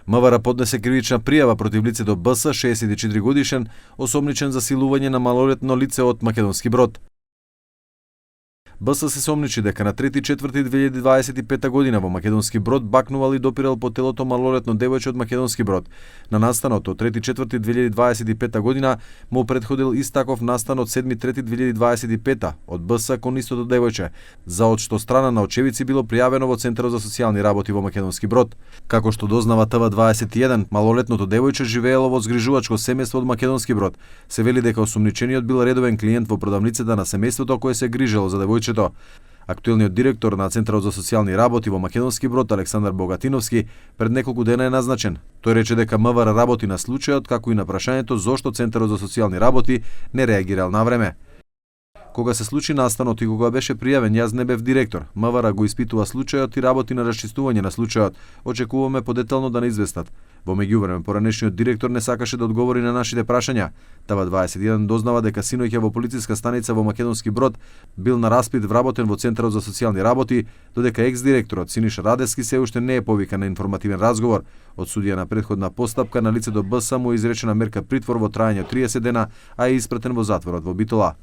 МВР поднесе кривична пријава против лицето БС, 64 годишен, осомничен за силување на малолетно лице од Македонски Брод. БС се сомничи дека на 3.4.2025 година во Македонски Брод бакнувал и допирал по телото малолетно девојче од Македонски Брод. На настанот од 3.4.2025 година му претходил истаков настан од 7.3.2025 од БС кон истото девојче, за од што страна на очевици било пријавено во Центарот за социјални работи во Македонски Брод. Како што дознава ТВ21, малолетното девојче живеело во згрижувачко семејство од Македонски Брод. Се вели дека осумничениот бил редовен клиент во продавницата на семејството кое се грижело за девојчето. Актуелниот директор на Центарот за социјални работи во Македонски Брод, Александар Богатиновски, пред неколку дена е назначен. Тој рече дека МВР работи на случајот, како и на прашањето зошто Центарот за социјални работи не реагирал на време. Кога се случи настанот и кога беше пријавен, јас не бев директор. МВР го испитува случајот и работи на расчистување на случајот. Очекуваме подетално да не известат. Во меѓувреме, поранешниот директор не сакаше да одговори на нашите прашања. ТВ21 дознава дека синоќа во полициска станица во Македонски Брод бил на распит вработен во Центарот за социјални работи, додека екс-директорот Синиша Радевски се уште не е повикан на информативен разговор. Од судија на претходна постапка на лицето БС му изречена мерка притвор во траење од 30 дена, а е испратен во затворот во Битола.